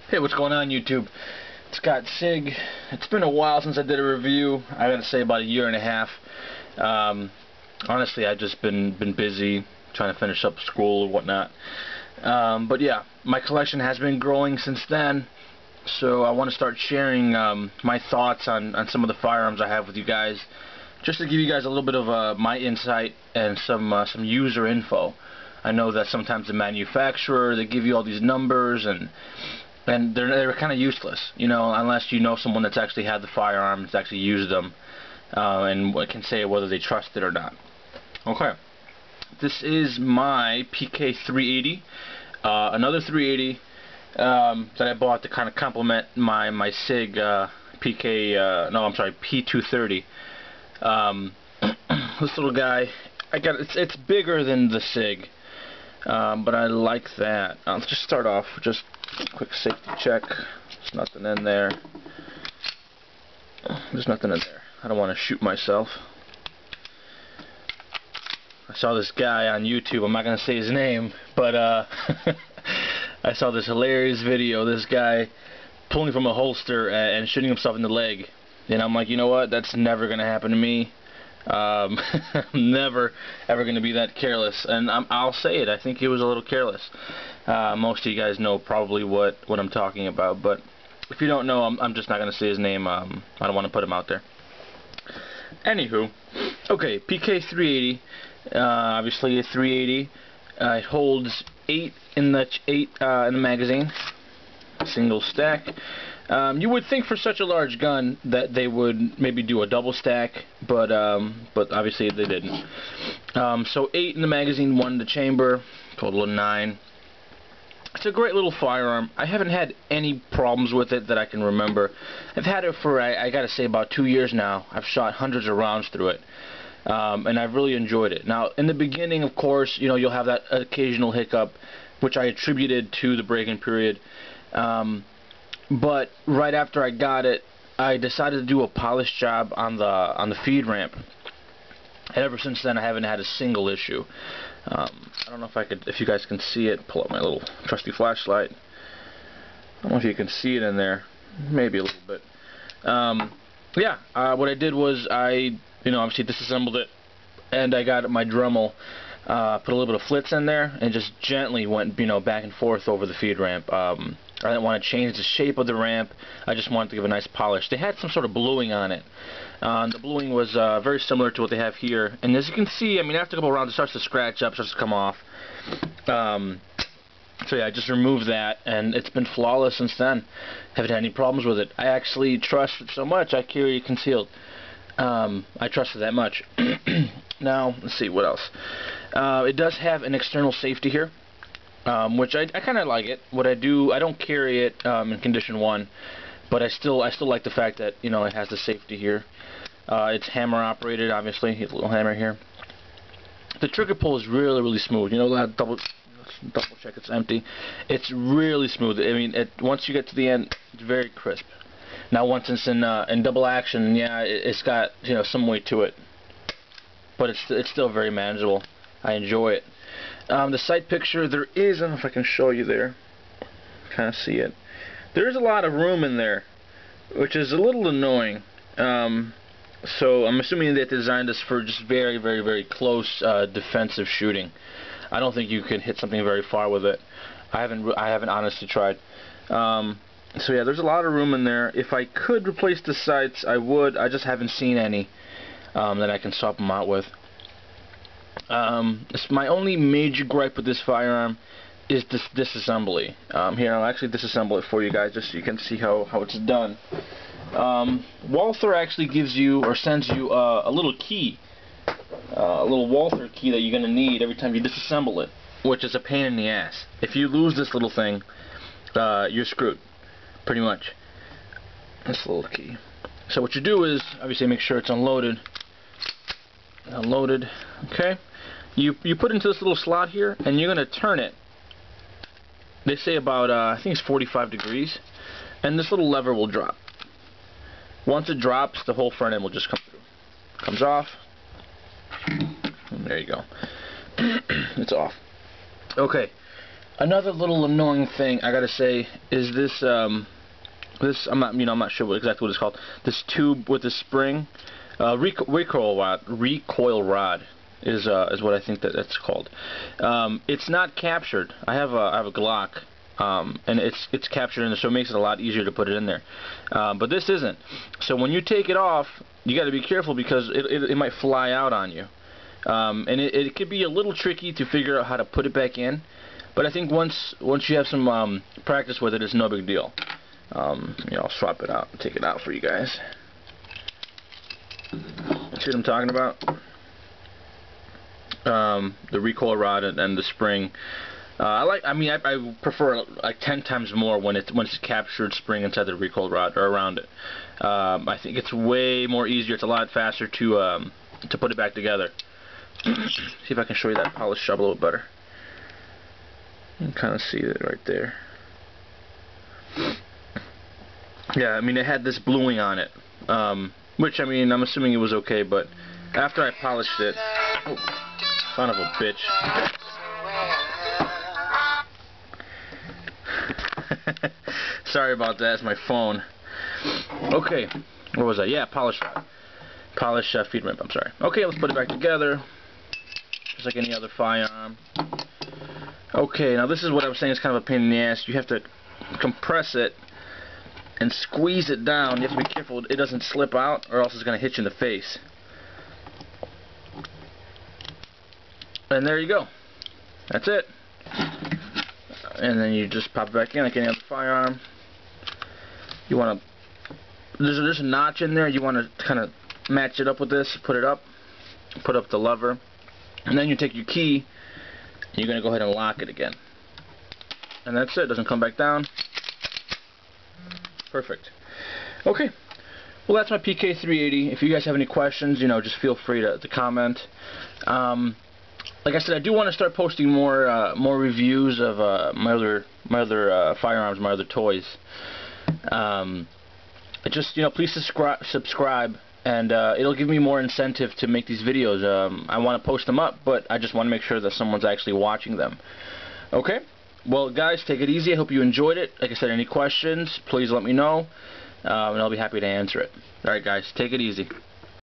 Hey, what's going on, YouTube? It's Scott Sig. It's been a while since I did a review. I gotta say, about a year and a half. Honestly, I've just been busy trying to finish up school or whatnot. But yeah, my collection has been growing since then. So I want to start sharing my thoughts on some of the firearms I have with you guys, just to give you guys a little bit of my insight and some user info. I know that sometimes the manufacturer, they give you all these numbers and they're kind of useless, you know, unless you know someone that's actually had the firearm, that's actually used them, and can say whether they trust it or not. Okay, this is my PK380, another 380 that I bought to kind of complement my SIG P230. This little guy, it's bigger than the SIG, but I like that. Let's just start off with just a quick safety check. There's nothing in there. There's nothing in there. I don't want to shoot myself. I saw this guy on YouTube, I'm not going to say his name, but I saw this hilarious video, this guy pulling from a holster and shooting himself in the leg. And I'm like, you know what, that's never going to happen to me. I'm never ever going to be that careless, and I'll say it, I think he was a little careless. Most of you guys know probably what I'm talking about, but if you don't know, I'm just not going to say his name. I don't want to put him out there. Anywho, okay, PK380, obviously a 380. It holds 8 in the magazine, single stack. You would think for such a large gun that they would maybe do a double stack, but obviously they didn't. So 8 in the magazine, 1 in the chamber, total of 9. It's a great little firearm. I haven't had any problems with it that I can remember. I've had it for, I gotta say, about 2 years now. I've shot hundreds of rounds through it, and I've really enjoyed it. Now, in the beginning, of course, you know, you'll have that occasional hiccup, which I attributed to the break-in period. But right after I got it, I decided to do a polish job on the feed ramp, and ever since then I haven't had a single issue. I don't know if you guys can see it. Pull up my little trusty flashlight. I don't know if you can see it in there, maybe a little bit. Yeah, what I did was obviously disassembled it, and I got my Dremel, put a little bit of flitz in there, and just gently went back and forth over the feed ramp. I didn't want to change the shape of the ramp. I just wanted to give a nice polish. They had some sort of bluing on it. The bluing was very similar to what they have here. And as you can see, I mean, after a couple rounds, it starts to scratch up, starts to come off. So yeah, I just removed that, and it's been flawless since then. Haven't had any problems with it. I actually trust it so much, I carry it concealed. I trust it that much. Now, let's see, what else? It does have an external safety here. Which I kind of like it. What I do, I don't carry it in condition 1, but I still like the fact that it has the safety here. It's hammer operated, obviously. A little hammer here. The trigger pull is really smooth. You know that double check it's empty. It's really smooth. I mean, once you get to the end, it's very crisp. Now, once it's in double action, yeah, it's got some weight to it, but it's still very manageable. I enjoy it. The sight picture, there is, I don't know if I can show you there, kind of see it. There is a lot of room in there, which is a little annoying. So I'm assuming they designed this for just very close defensive shooting. I don't think you can hit something very far with it. I haven't honestly tried. So yeah, there's a lot of room in there. If I could replace the sights, I would. I just haven't seen any that I can swap them out with. It's my only major gripe with this firearm is this disassembly. Here, I'll actually disassemble it for you guys just so you can see how it's done. Walther actually gives you or sends you a little key, a little Walther key that you're going to need every time you disassemble it, which is a pain in the ass. If you lose this little thing, you're screwed, pretty much. This little key. So what you do is obviously make sure it's unloaded. Okay. You put it into this little slot here, and you're going to turn it. They say about, I think it's 45 degrees, and this little lever will drop. Once it drops, the whole front end will just come through. Comes off, and there you go. It's off. Okay. Another little annoying thing I gotta say is this. This I'm not sure exactly what it's called. This tube with the spring, recoil rod is what I think that's called. It's not captured. I have a Glock, and it's captured in there, so it makes it a lot easier to put it in there. But this isn't. So when you take it off, you got to be careful because it might fly out on you. And it could be a little tricky to figure out how to put it back in. But I think once you have some practice with it, it's no big deal. I'll swap it out and take it out for you guys. See what I'm talking about? The recoil rod and the spring. I prefer like 10 times more when it's a captured spring inside the recoil rod or around it. I think it's way more easier. It's a lot faster to put it back together. See if I can show you that polished shop a little better. You can kind of see it right there. Yeah, I mean, it had this bluing on it, which, I mean, I'm assuming it was okay, but after I polished it... Oh, son of a bitch. Sorry about that, it's my phone. Okay, where was I? Yeah, polish feed ramp, I'm sorry. Okay, let's put it back together, just like any other firearm. Okay, now this is what I was saying is kind of a pain in the ass. You have to compress it and squeeze it down. You have to be careful it doesn't slip out, or else it's going to hit you in the face. And there you go. That's it. And then you just pop it back in like any other firearm. You want to... There's a notch in there. You want to kind of match it up with this. Put it up. Put up the lever. And then you take your key. And you're going to go ahead and lock it again. And that's it. It doesn't come back down. Perfect. Okay. Well, that's my PK380. If you guys have any questions, just feel free to comment. Like I said, I do want to start posting more reviews of my other firearms, my other toys. Please subscribe, and it'll give me more incentive to make these videos. I want to post them up, but I just want to make sure that someone's actually watching them. Okay. Well, guys, take it easy. I hope you enjoyed it. Like I said, any questions, please let me know, and I'll be happy to answer it. Alright, guys, take it easy.